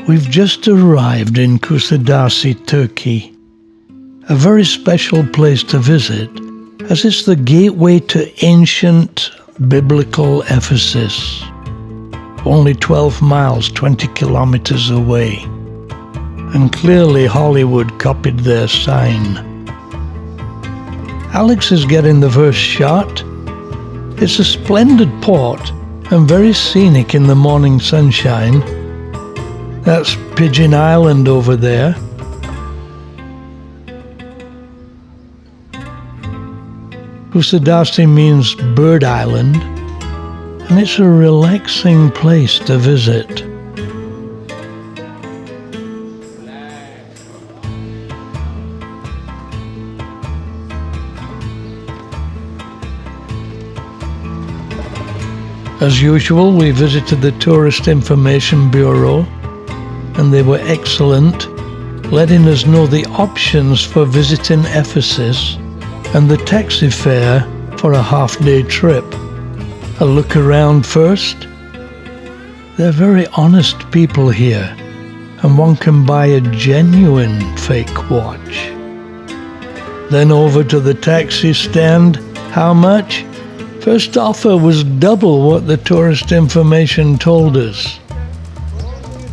We've just arrived in Kusadasi, Turkey, a very special place to visit, as it's the gateway to ancient biblical Ephesus, only 12 miles, 20 kilometers away. And clearly Hollywood copied their sign. Alex is getting the first shot. It's a splendid port and very scenic in the morning sunshine. That's Pigeon Island over there. Kusadasi means Bird Island, and it's a relaxing place to visit. As usual, we visited the Tourist Information Bureau, and they were excellent, letting us know the options for visiting Ephesus and the taxi fare for a half-day trip. A look around first. They're very honest people here, and one can buy a genuine fake watch. Then over to the taxi stand. How much? First offer was double what the tourist information told us.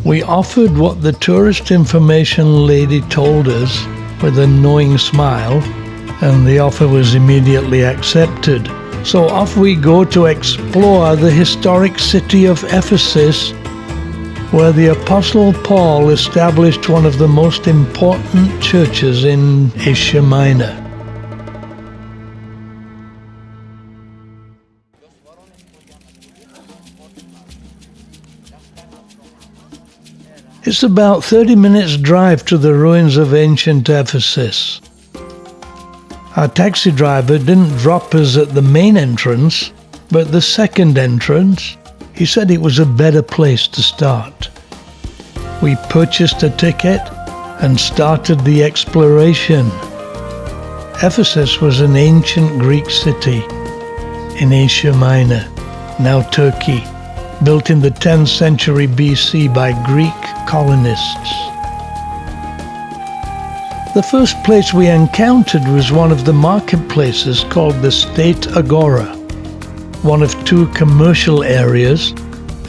We offered what the tourist information lady told us with a knowing smile, and the offer was immediately accepted. So off we go to explore the historic city of Ephesus, where the Apostle Paul established one of the most important churches in Asia Minor. It's about 30 minutes drive to the ruins of ancient Ephesus. Our taxi driver didn't drop us at the main entrance, but the second entrance. He said it was a better place to start. We purchased a ticket and started the exploration. Ephesus was an ancient Greek city in Asia Minor, now Turkey, built in the 10th century BC by Greek colonists. The first place we encountered was one of the marketplaces called the State Agora, one of two commercial areas,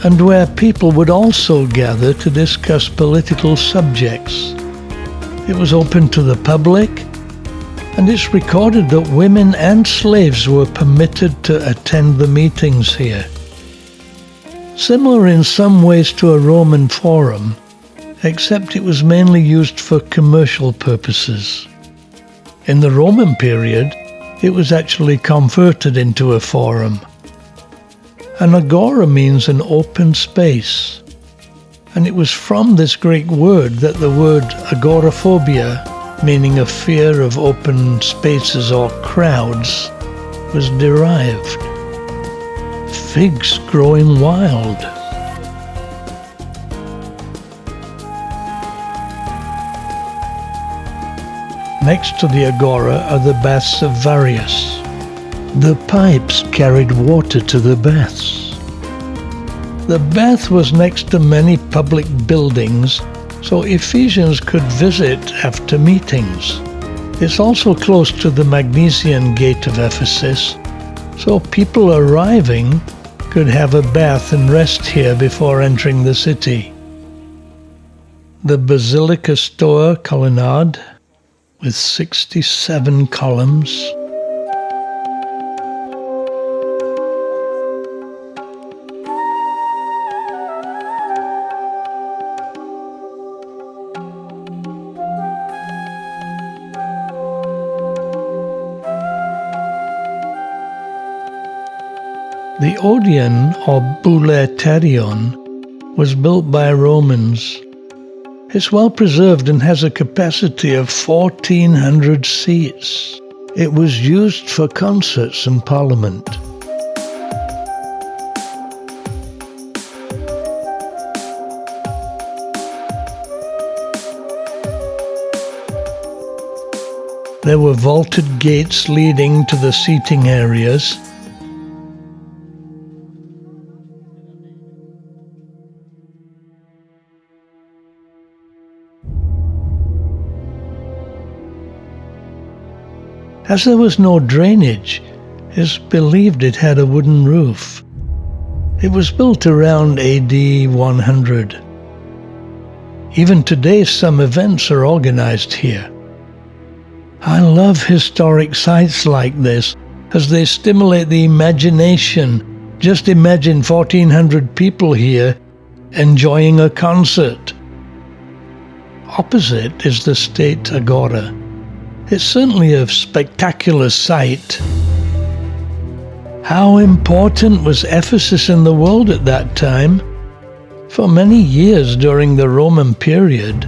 and where people would also gather to discuss political subjects. It was open to the public, and it's recorded that women and slaves were permitted to attend the meetings here. Similar in some ways to a Roman forum, except it was mainly used for commercial purposes. In the Roman period, it was actually converted into a forum. An agora means an open space, and it was from this Greek word that the word agoraphobia, meaning a fear of open spaces or crowds, was derived. Figs growing wild. Next to the agora are the baths of Varius. The pipes carried water to the baths. The bath was next to many public buildings, so Ephesians could visit after meetings. It's also close to the Magnesian Gate of Ephesus, so people arriving could have a bath and rest here before entering the city. The Basilica Stoa colonnade, with 67 columns. The Odeon, or Bouleuterion, was built by Romans. It's well preserved and has a capacity of 1,400 seats. It was used for concerts and parliament. There were vaulted gates leading to the seating areas. As there was no drainage, it's believed it had a wooden roof. It was built around AD 100. Even today, some events are organized here. I love historic sites like this, as they stimulate the imagination. Just imagine 1,400 people here enjoying a concert. Opposite is the State Agora. It's certainly a spectacular sight. How important was Ephesus in the world at that time? For many years during the Roman period,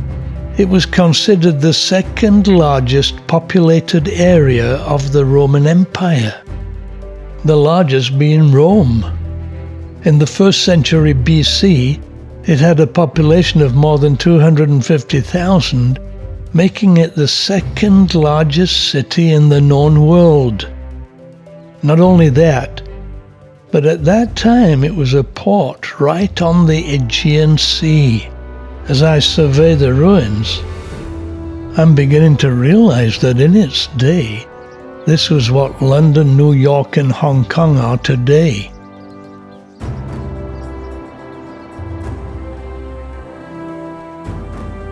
it was considered the second largest populated area of the Roman Empire, the largest being Rome. In the 1st century BC, it had a population of more than 250,000, making it the second largest city in the known world. Not only that, but at that time it was a port right on the Aegean Sea. As I survey the ruins, I'm beginning to realize that in its day, this was what London, New York, and Hong Kong are today.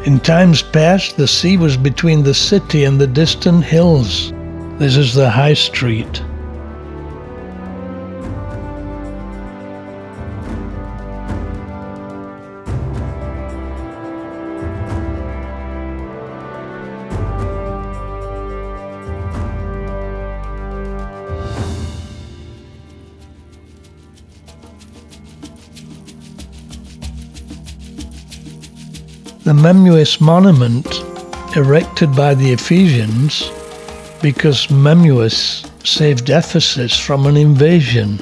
In times past, the sea was between the city and the distant hills. This is the High Street. The Memnuis monument, erected by the Ephesians because Memnuis saved Ephesus from an invasion,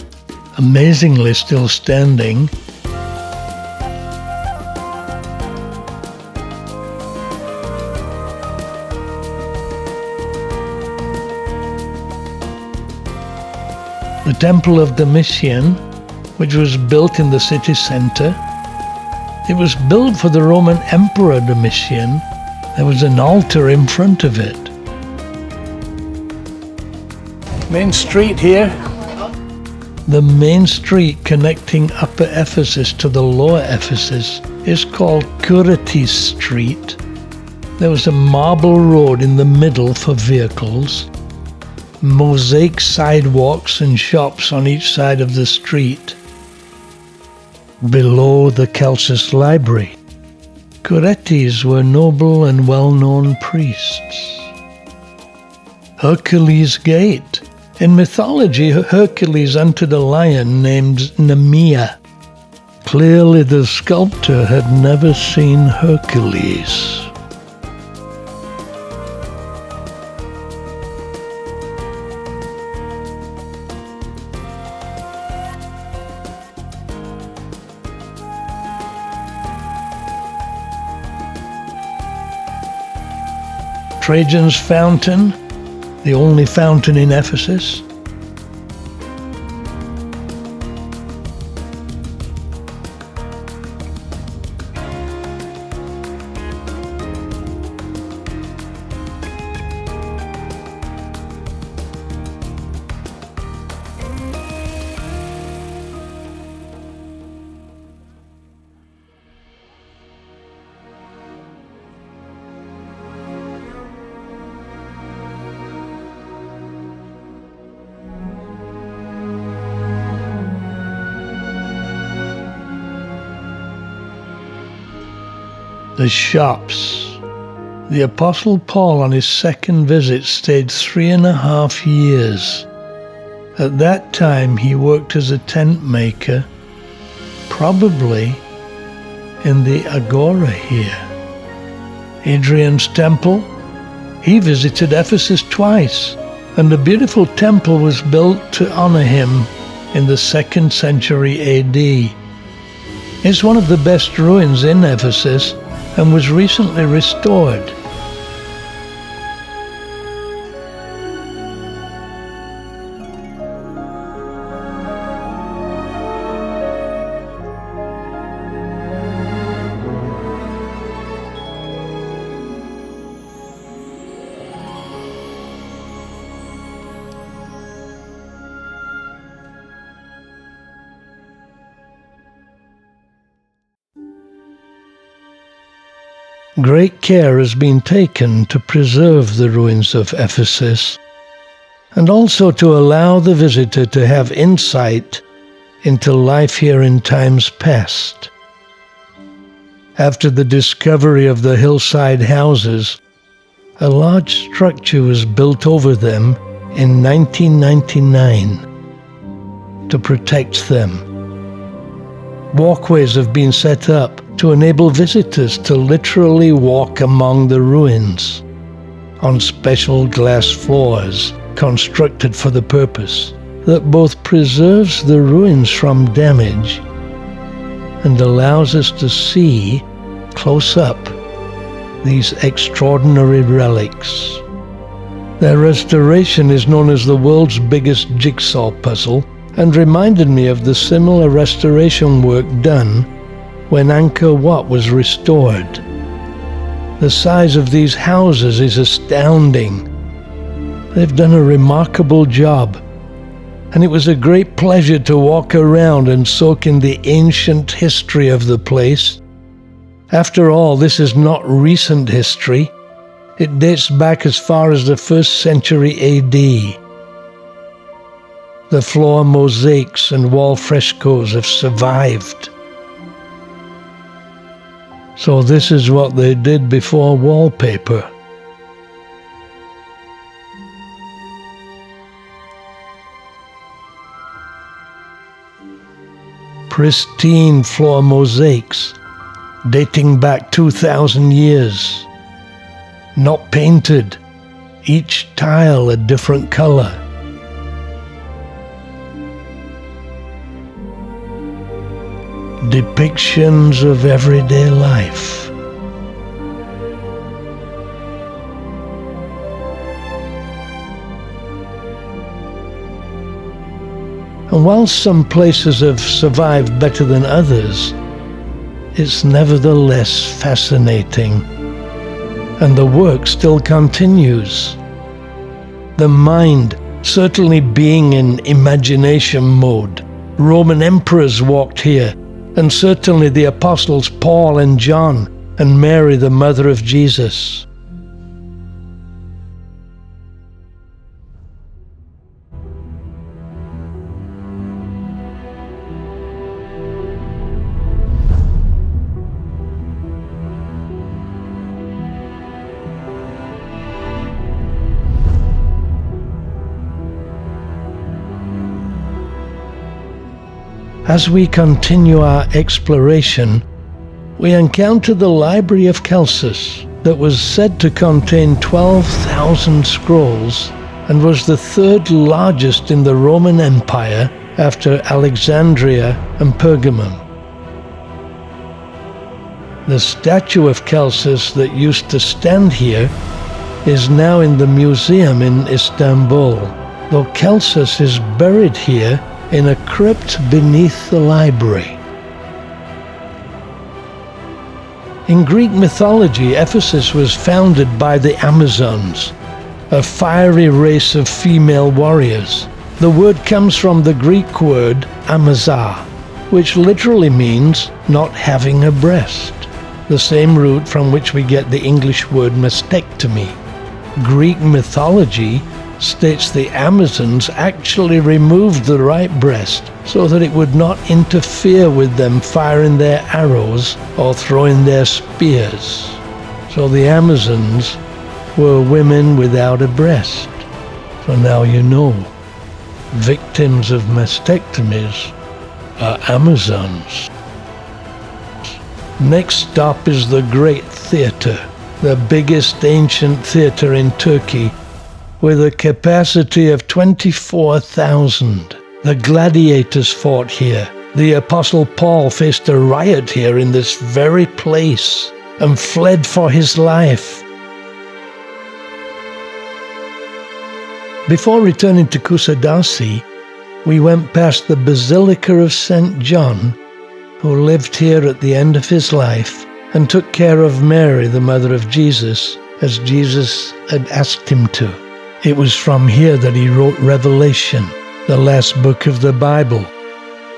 amazingly still standing. The Temple of Domitian, which was built in the city center. It was built for the Roman Emperor Domitian. There was an altar in front of it. Main street here. The main street connecting Upper Ephesus to the Lower Ephesus is called Kusadasi Street. There was a marble road in the middle for vehicles, mosaic sidewalks and shops on each side of the street. Below the Celsus Library, Kusadis were noble and well-known priests. Hercules Gate. In mythology, Hercules entered a lion named Nemea. Clearly the sculptor had never seen Hercules. Trajan's Fountain, the only fountain in Ephesus. The shops. The Apostle Paul on his second visit stayed 3.5 years. At that time he worked as a tent maker, probably in the Agora here. Hadrian's temple. He visited Ephesus twice, and a beautiful temple was built to honor him in the 2nd century AD. It's one of the best ruins in Ephesus and was recently restored. Great care has been taken to preserve the ruins of Ephesus, and also to allow the visitor to have insight into life here in times past. After the discovery of the hillside houses, a large structure was built over them in 1999 to protect them. Walkways have been set up to enable visitors to literally walk among the ruins on special glass floors constructed for the purpose that both preserves the ruins from damage and allows us to see close up these extraordinary relics. Their restoration is known as the world's biggest jigsaw puzzle, and reminded me of the similar restoration work done when Angkor Wat was restored. The size of these houses is astounding. They've done a remarkable job, and it was a great pleasure to walk around and soak in the ancient history of the place. After all, this is not recent history. It dates back as far as the 1st century AD. The floor mosaics and wall frescoes have survived. So this is what they did before wallpaper. Pristine floor mosaics dating back 2,000 years. Not painted, each tile a different color. Depictions of everyday life. And while some places have survived better than others, it's nevertheless fascinating, and the work still continues. The mind certainly being in imagination mode. Roman emperors walked here, and certainly the apostles Paul and John, and Mary, the mother of Jesus. As we continue our exploration, we encounter the Library of Celsus that was said to contain 12,000 scrolls and was the 3rd largest in the Roman Empire after Alexandria and Pergamum. The statue of Celsus that used to stand here is now in the museum in Istanbul, though Celsus is buried here in a crypt beneath the library. In Greek mythology, Ephesus was founded by the Amazons, a fiery race of female warriors. The word comes from the Greek word amazah, which literally means not having a breast, the same root from which we get the English word mastectomy. Greek mythology states the Amazons actually removed the right breast so that it would not interfere with them firing their arrows or throwing their spears. So the Amazons were women without a breast. So now you know, victims of mastectomies are Amazons. Next stop is the Great Theatre, the biggest ancient theatre in Turkey, with a capacity of 24,000. The gladiators fought here. The Apostle Paul faced a riot here in this very place and fled for his life. Before returning to Kusadasi, we went past the Basilica of St. John, who lived here at the end of his life and took care of Mary, the mother of Jesus, as Jesus had asked him to. It was from here that he wrote Revelation, the last book of the Bible.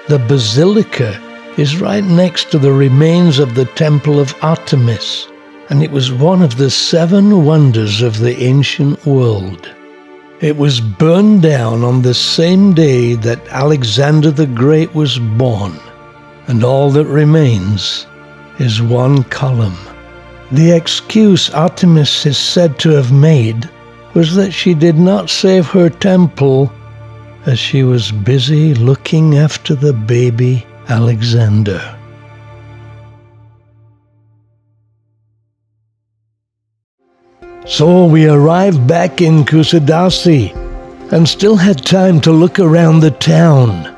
The basilica is right next to the remains of the temple of Artemis, and it was one of the 7 wonders of the ancient world. It was burned down on the same day that Alexander the Great was born, and all that remains is one column. The excuse Artemis is said to have made was that she did not save her temple as she was busy looking after the baby Alexander. So we arrived back in Kusadasi and still had time to look around the town.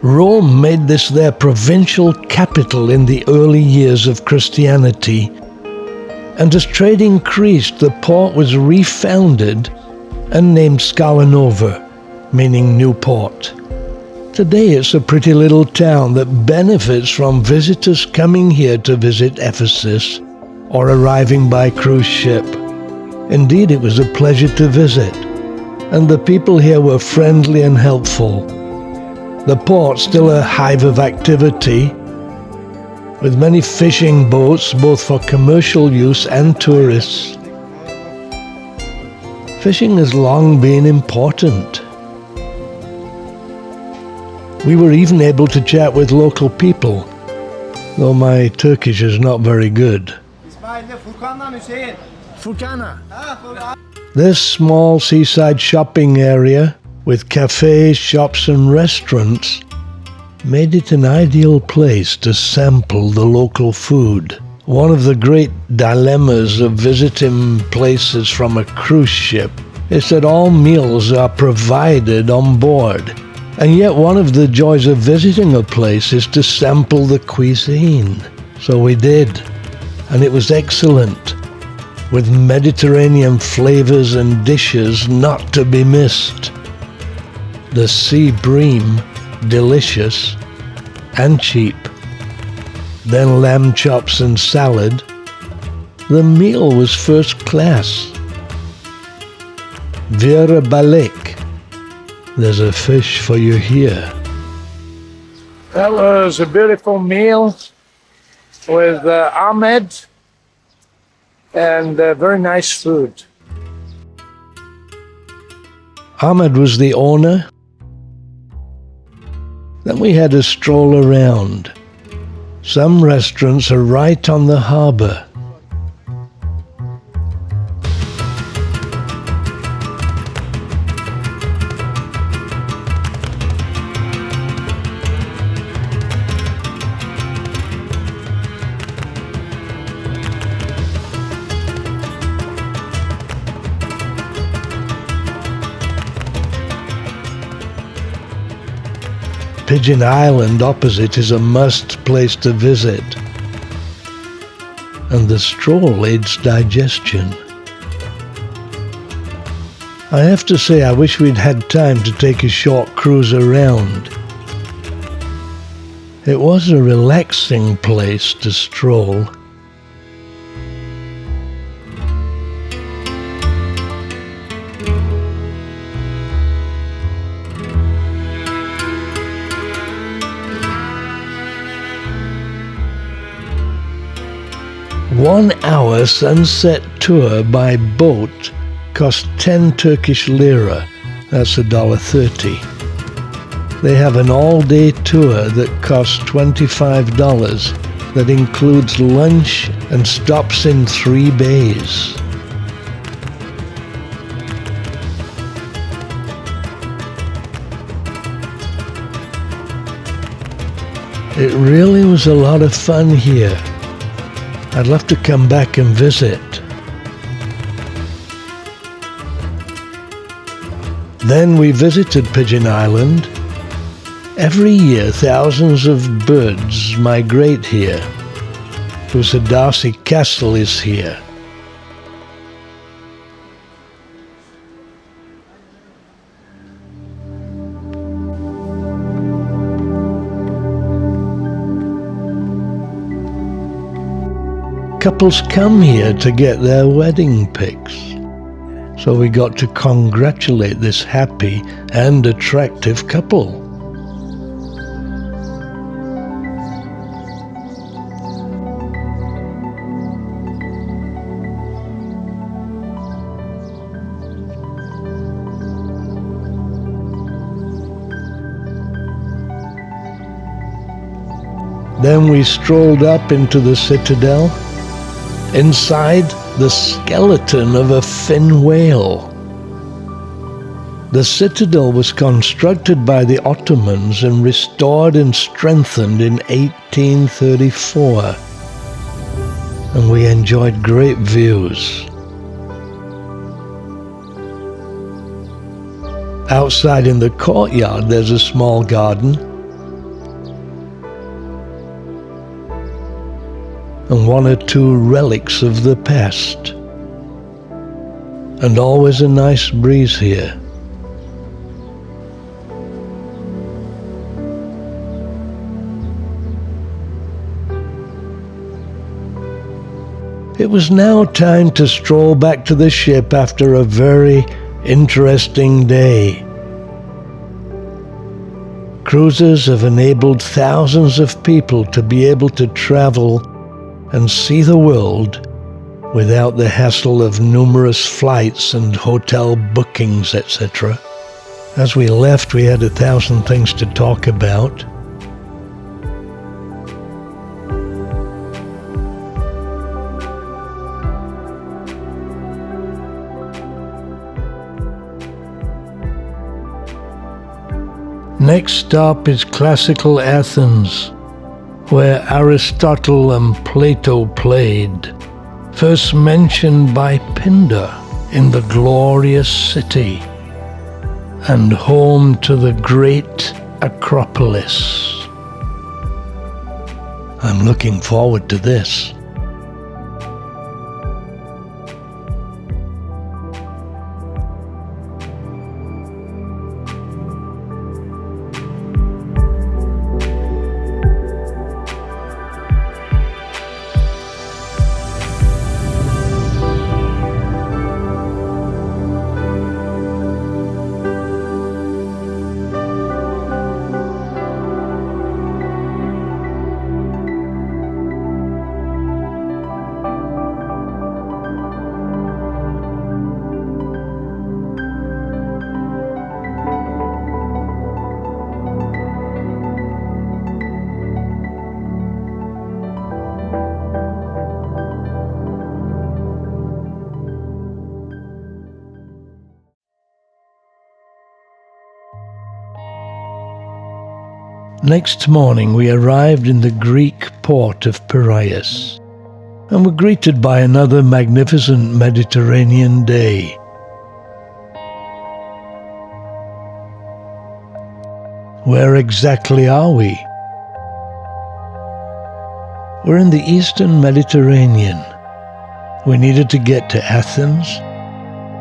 Rome made this their provincial capital in the early years of Christianity, and as trade increased, the port was refounded and named Scala Nova, meaning new port. Today it's a pretty little town that benefits from visitors coming here to visit Ephesus or arriving by cruise ship. Indeed, it was a pleasure to visit, and the people here were friendly and helpful. The port's still a hive of activity, with many fishing boats both for commercial use and tourists. Fishing has long been important. We were even able to chat with local people, though my Turkish is not very good. This small seaside shopping area, with cafes, shops and restaurants, made it an ideal place to sample the local food. One of the great dilemmas of visiting places from a cruise ship is that all meals are provided on board. And yet one of the joys of visiting a place is to sample the cuisine. So we did, and it was excellent, with Mediterranean flavors and dishes not to be missed. The sea bream, delicious and cheap. Then lamb chops and salad. The meal was first class. Vera balek. There's a fish for you here. That was a beautiful meal with Ahmed and very nice food. Ahmed was the owner. Then we had a stroll around. Some restaurants are right on the harbor. Pigeon Island opposite is a must place to visit, and the stroll aids digestion. I have to say I wish we'd had time to take a short cruise around. It was a relaxing place to stroll. One hour sunset tour by boat cost 10 Turkish lira, that's $1.30. They have an all-day tour that costs $25 that includes lunch and stops in 3 bays. It really was a lot of fun here. I'd love to come back and visit. Then we visited Pigeon Island. Every year thousands of birds migrate here. Kusadasi Castle is here. Couples come here to get their wedding pics. So we got to congratulate this happy and attractive couple. Then we strolled up into the citadel. Inside, the skeleton of a fin whale. The citadel was constructed by the Ottomans and restored and strengthened in 1834. And we enjoyed great views. Outside in the courtyard, there's a small garden. And one or two relics of the past. And always a nice breeze here. It was now time to stroll back to the ship after a very interesting day. Cruises have enabled thousands of people to be able to travel and see the world without the hassle of numerous flights and hotel bookings, etc. As we left, we had 1,000 things to talk about. Next stop is classical Athens, where Aristotle and Plato played, first mentioned by Pindar in the glorious city, and home to the great Acropolis. I'm looking forward to this. Next morning we arrived in the Greek port of Piraeus and were greeted by another magnificent Mediterranean day. Where exactly are we? We're in the eastern Mediterranean. We needed to get to Athens,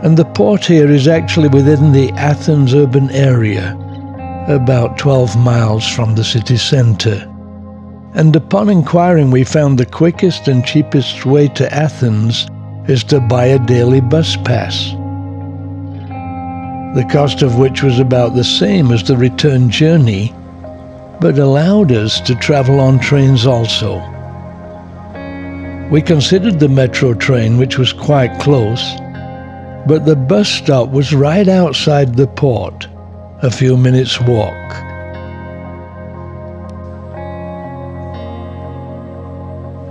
and the port here is actually within the Athens urban area, about 12 miles from the city centre. And upon inquiring, we found the quickest and cheapest way to Athens is to buy a daily bus pass, the cost of which was about the same as the return journey, but allowed us to travel on trains also. We considered the metro train, which was quite close, but the bus stop was right outside the port, a few minutes' walk.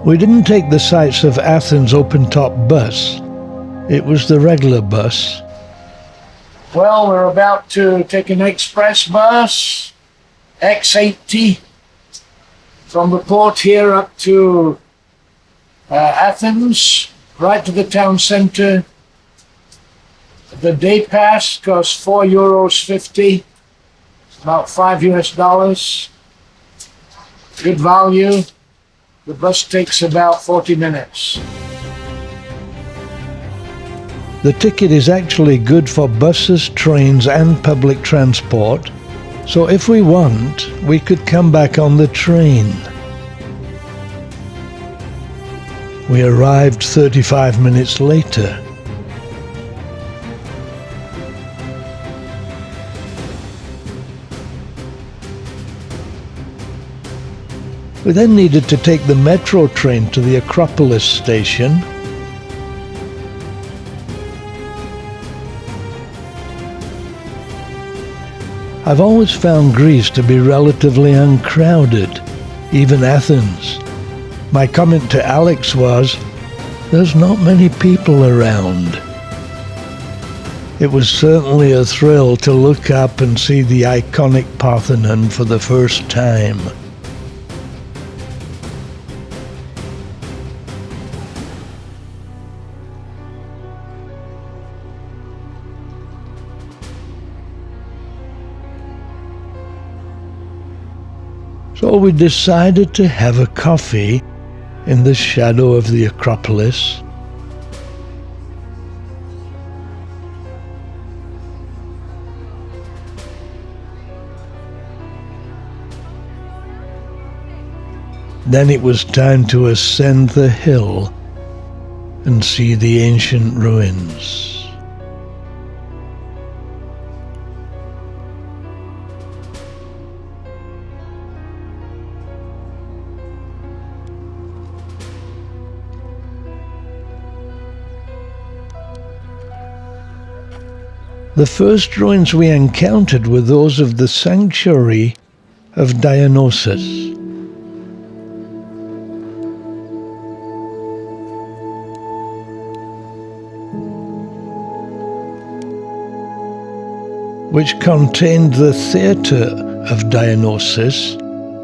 We didn't take the sights of Athens open-top bus. It was the regular bus. Well, we're about to take an express bus, X80, from the port here up to Athens, right to the town centre. The day pass costs €4.50, about $5 US. Good value. The bus takes about 40 minutes. The ticket is actually good for buses, trains and public transport, so if we want, we could come back on the train. We arrived 35 minutes later. We then needed to take the metro train to the Acropolis station. I've always found Greece to be relatively uncrowded, even Athens. My comment to Alex was, "There's not many people around." It was certainly a thrill to look up and see the iconic Parthenon for the first time. So we decided to have a coffee in the shadow of the Acropolis. Then it was time to ascend the hill and see the ancient ruins. The first ruins we encountered were those of the sanctuary of Dionysus. Which contained the theatre of Dionysus,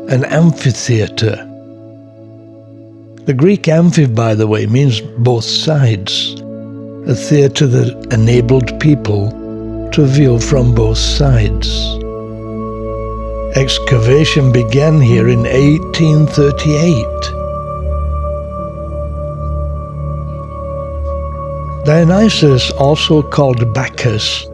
an amphitheatre. The Greek amphi, by the way, means both sides, a theatre that enabled people to view from both sides. Excavation began here in 1838. Dionysus, also called Bacchus,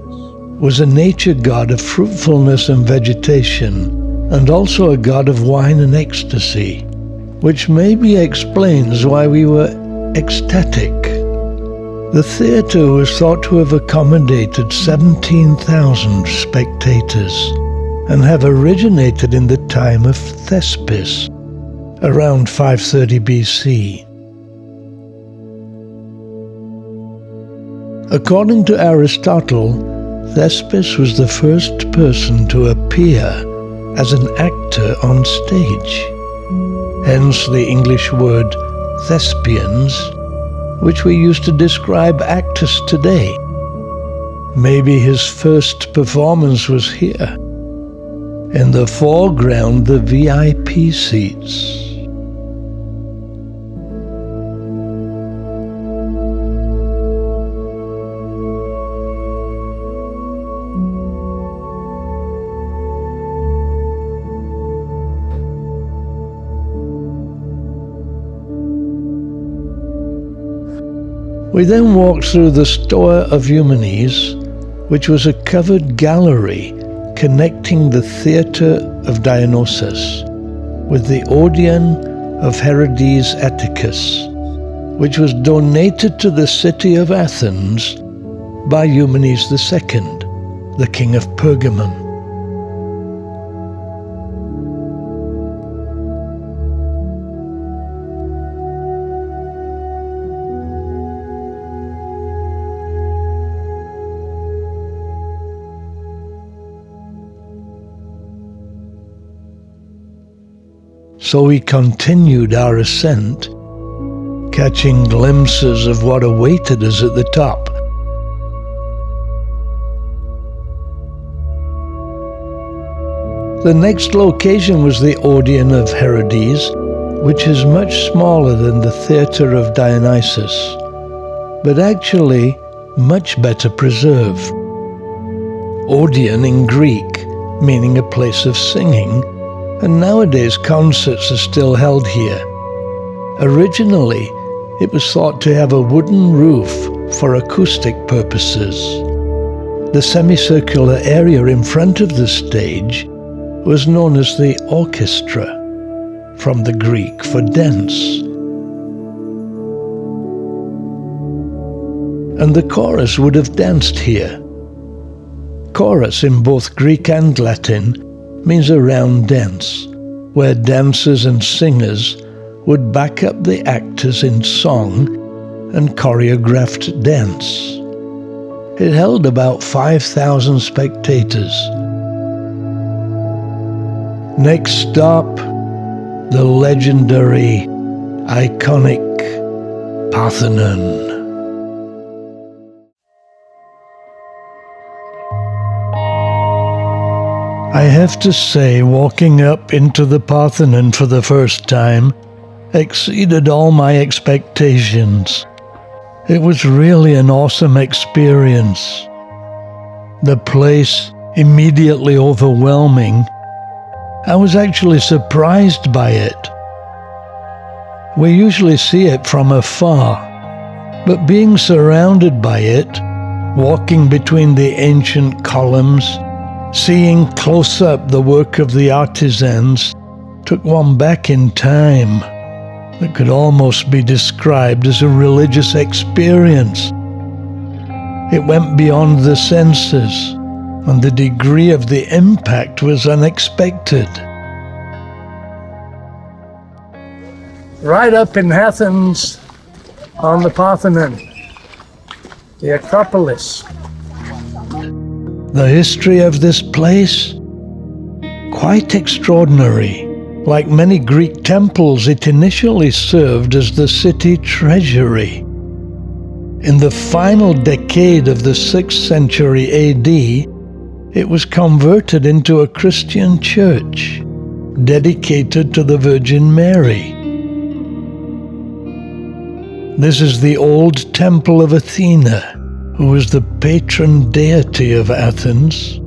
was a nature god of fruitfulness and vegetation, and also a god of wine and ecstasy, which maybe explains why we were ecstatic. The theatre was thought to have accommodated 17,000 spectators and have originated in the time of Thespis, around 530 BC. According to Aristotle, Thespis was the first person to appear as an actor on stage, hence the English word thespians, which we use to describe actors today. Maybe his first performance was here. In the foreground, the VIP seats. We then walked through the Stoa of Eumenes, which was a covered gallery connecting the theatre of Dionysus with the Odeon of Herodes Atticus, which was donated to the city of Athens by Eumenes II, the king of Pergamum. So we continued our ascent, catching glimpses of what awaited us at the top. The next location was the Odeon of Herodes, which is much smaller than the theatre of Dionysus, but actually much better preserved. Odeon in Greek, meaning a place of singing, and nowadays concerts are still held here. Originally, it was thought to have a wooden roof for acoustic purposes. The semicircular area in front of the stage was known as the orchestra, from the Greek for dance. And the chorus would have danced here. Chorus in both Greek and Latin means a round dance, where dancers and singers would back up the actors in song and choreographed dance. It held about 5,000 spectators. Next stop, the legendary, iconic Parthenon. I have to say, walking up into the Parthenon for the first time exceeded all my expectations. It was really an awesome experience. The place immediately overwhelming. I was actually surprised by it. We usually see it from afar, but being surrounded by it, walking between the ancient columns, seeing close up the work of the artisans, took one back in time. It could almost be described as a religious experience. It went beyond the senses, and the degree of the impact was unexpected. Right up in Athens, on the Parthenon, the Acropolis. The history of this place? Quite extraordinary. Like many Greek temples, it initially served as the city treasury. In the final decade of the 6th century AD, it was converted into a Christian church dedicated to the Virgin Mary. This is the old temple of Athena, who was the patron deity of Athens.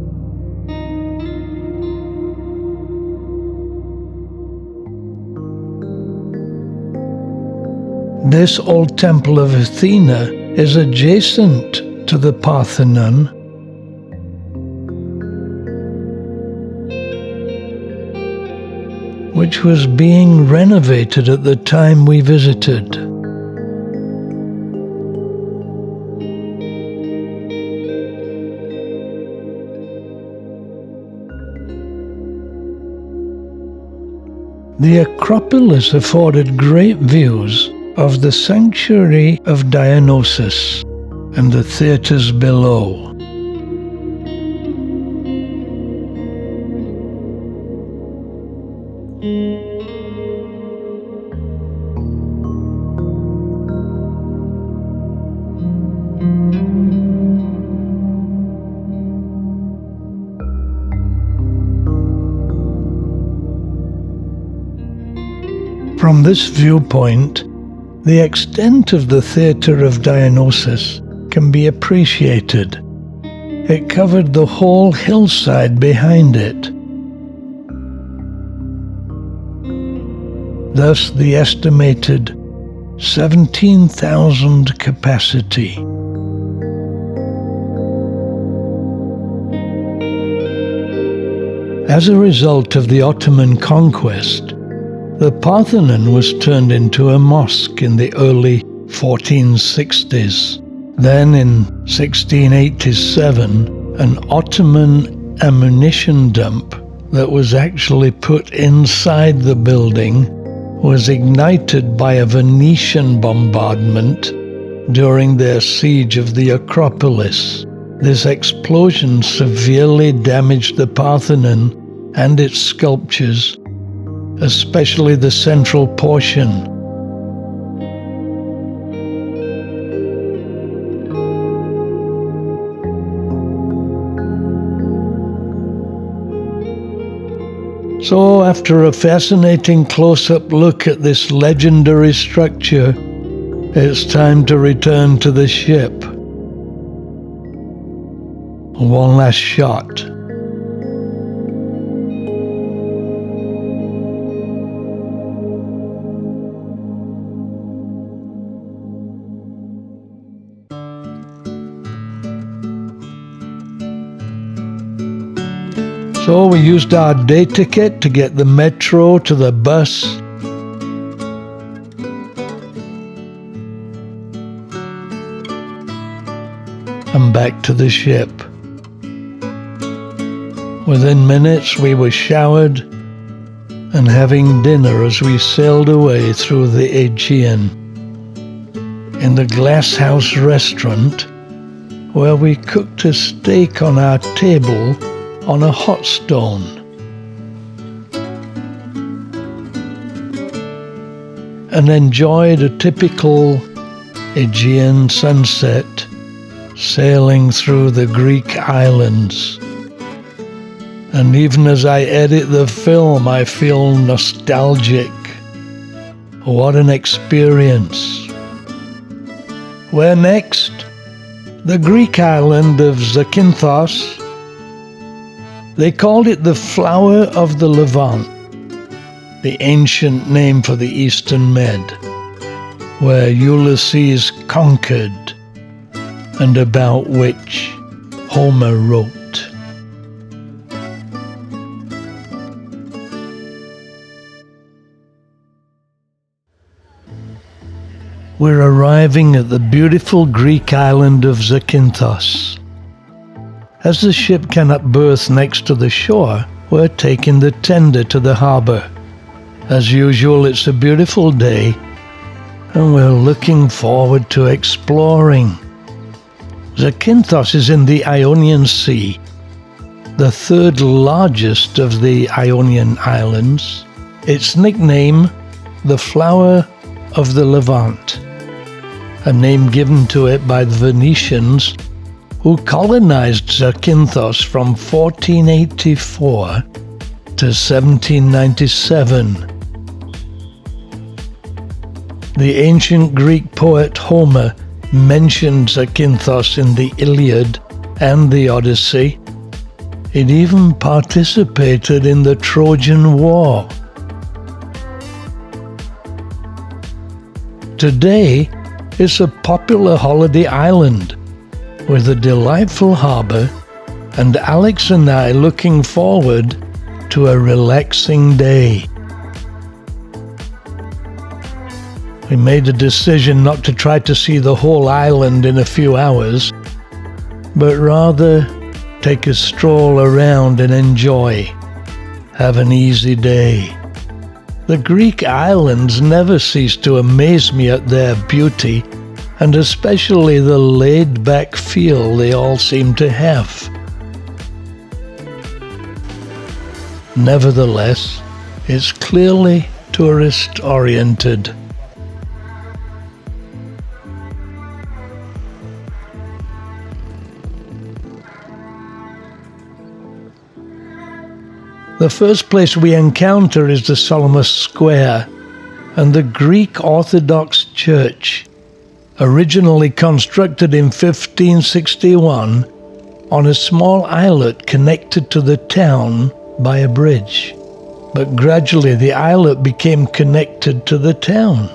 This old temple of Athena is adjacent to the Parthenon, which was being renovated at the time we visited. The Acropolis afforded great views of the sanctuary of Dionysus and the theatres below. From this viewpoint, the extent of the theatre of Dionysus can be appreciated. It covered the whole hillside behind it. Thus the estimated 17,000 capacity. As a result of the Ottoman conquest, the Parthenon was turned into a mosque in the early 1460s. Then in 1687, an Ottoman ammunition dump that was actually put inside the building was ignited by a Venetian bombardment during their siege of the Acropolis. This explosion severely damaged the Parthenon and its sculptures, especially the central portion. So, after a fascinating close-up look at this legendary structure, it's time to return to the ship. One last shot. So we used our day ticket to get the metro to the bus. And back to the ship. Within minutes we were showered and having dinner as we sailed away through the Aegean. In the Glasshouse restaurant, where we cooked a steak on our table on a hot stone. and enjoyed a typical Aegean sunset sailing through the Greek islands. And even as I edit the film, I feel nostalgic. What an experience. Where next? The Greek island of Zakinthos. They called it the flower of the Levant, the ancient name for the Eastern Med, where Ulysses conquered and about which Homer wrote. We're arriving at the beautiful Greek island of Zakinthos. As the ship cannot berth next to the shore, we're taking the tender to the harbour. As usual, it's a beautiful day, and we're looking forward to exploring. Zakinthos is in the Ionian Sea, the third largest of the Ionian islands. Its nickname, the Flower of the Levant, a name given to it by the Venetians, who colonized Zakinthos from 1484 to 1797. The ancient Greek poet Homer mentioned Zakinthos in the Iliad and the Odyssey. It even participated in the Trojan War. Today, it's a popular holiday island with a delightful harbour, and Alex and I looking forward to a relaxing day. We made a decision not to try to see the whole island in a few hours, but rather take a stroll around and enjoy. Have an easy day. The Greek islands never cease to amaze me at their beauty, and especially the laid-back feel they all seem to have. Nevertheless, it's clearly tourist-oriented. The first place we encounter is the Salamis Square and the Greek Orthodox Church, originally constructed in 1561 on a small islet connected to the town by a bridge. But gradually the islet became connected to the town.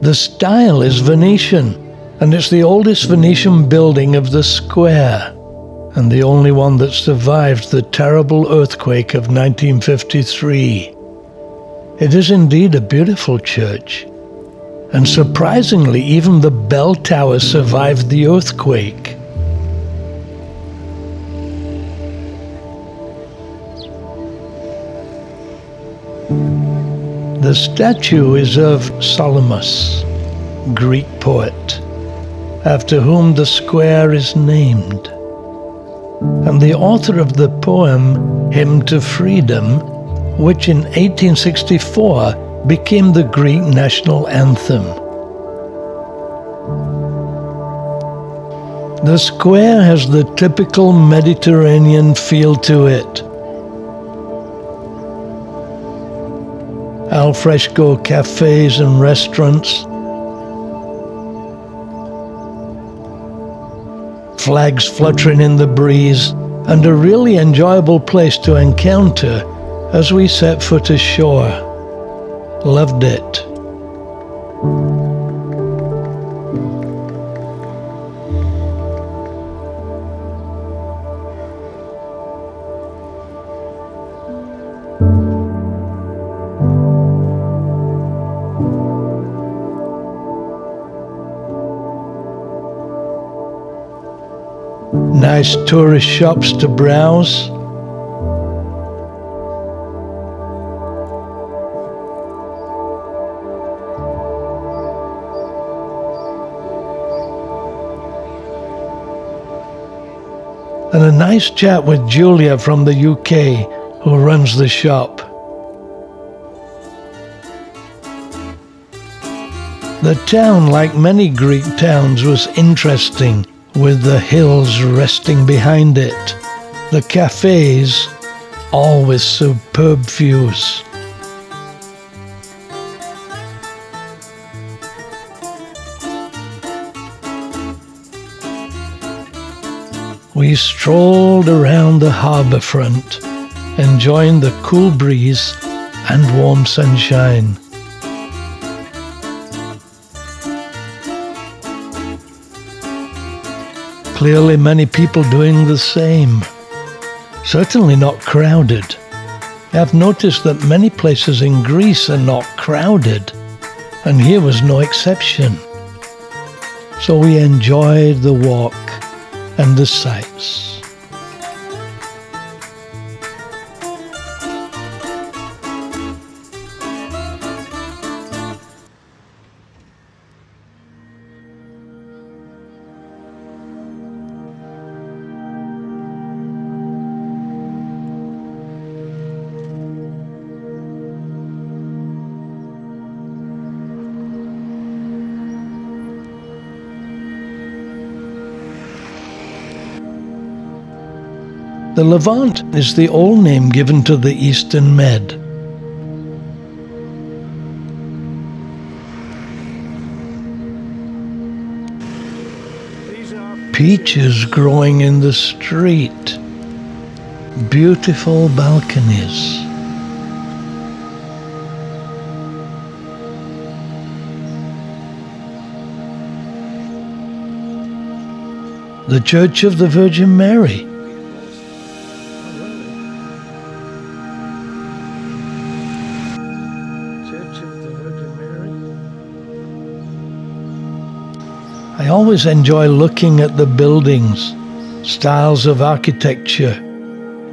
The style is Venetian, and it's the oldest Venetian building of the square, and the only one that survived the terrible earthquake of 1953. It is indeed a beautiful church, and surprisingly, even the bell tower survived the earthquake. The statue is of Salamis, Greek poet, after whom the square is named, and the author of the poem Hymn to Freedom, which in 1864 became the Greek national anthem. The square has the typical Mediterranean feel to it. Al fresco cafes and restaurants, flags fluttering in the breeze, and a really enjoyable place to encounter as we set foot ashore. Loved it. Nice tourist shops to browse. And a nice chat with Julia from the UK, who runs the shop. The town, like many Greek towns, was interesting, with the hills resting behind it. The cafes, all with superb views. We strolled around the harbour front, enjoying the cool breeze and warm sunshine. Clearly many people doing the same. Certainly not crowded. I've noticed that many places in Greece are not crowded, and here was no exception. So we enjoyed the walk and the sights. The Levant is the old name given to the Eastern Med. Peaches growing in the street. Beautiful balconies. The Church of the Virgin Mary. I always enjoy looking at the buildings, styles of architecture,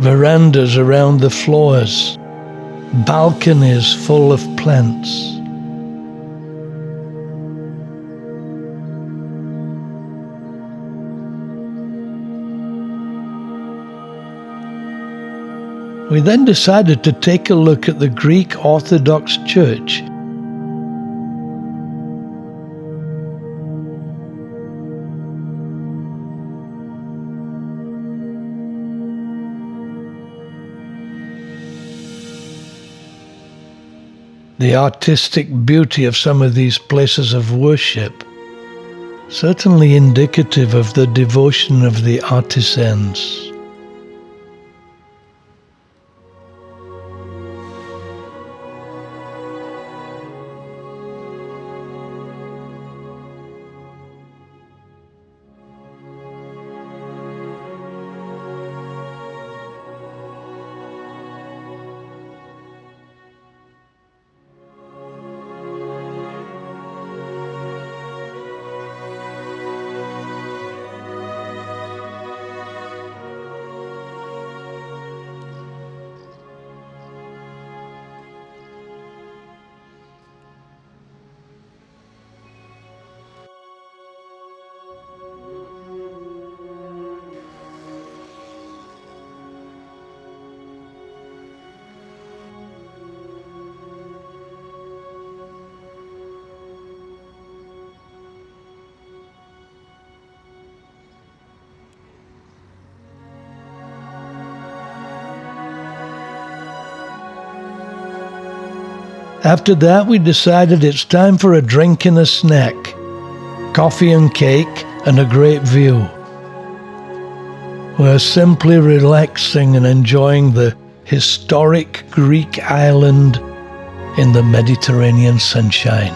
verandas around the floors, balconies full of plants. We then decided to take a look at the Greek Orthodox Church. The artistic beauty of some of these places of worship, certainly indicative of the devotion of the artisans. After that, we decided it's time for a drink and a snack, coffee and cake, and a great view. We're simply relaxing and enjoying the historic Greek island in the Mediterranean sunshine.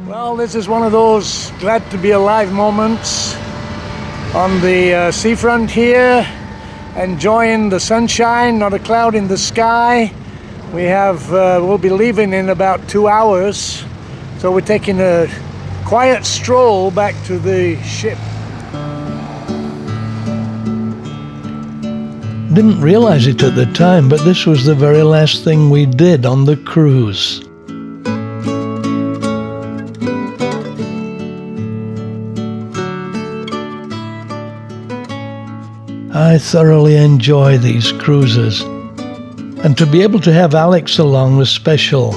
Well, this is one of those glad to be alive moments on the seafront here, enjoying the sunshine, not a cloud in the sky. We'll be leaving in about 2 hours, so we're taking a quiet stroll back to the ship. Didn't realize it at the time, but this was the very last thing we did on the cruise. I thoroughly enjoy these cruises, and to be able to have Alex along was special.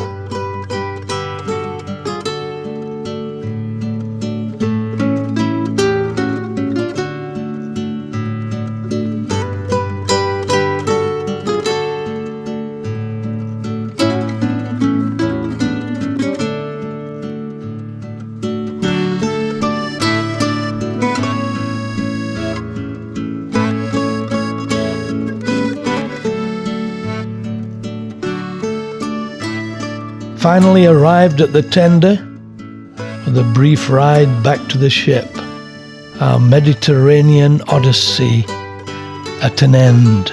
Finally arrived at the tender with a brief ride back to the ship. Our Mediterranean odyssey at an end.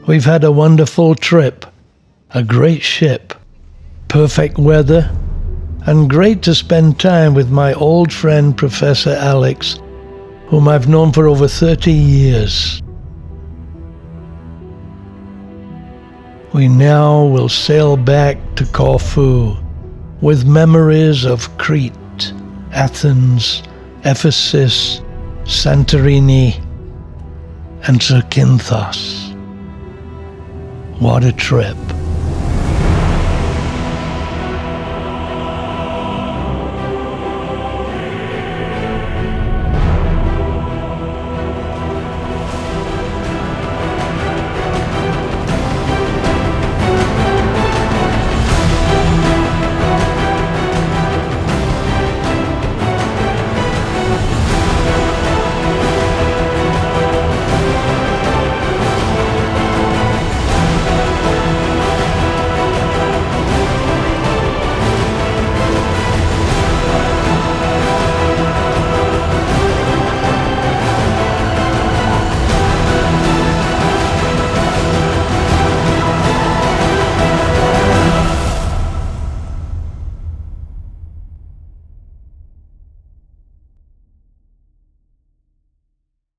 We've had a wonderful trip, a great ship, perfect weather, and great to spend time with my old friend Professor Alex, whom I've known for over 30 years. We now will sail back to Corfu with memories of Crete, Athens, Ephesus, Santorini, and Zakinthos. What a trip.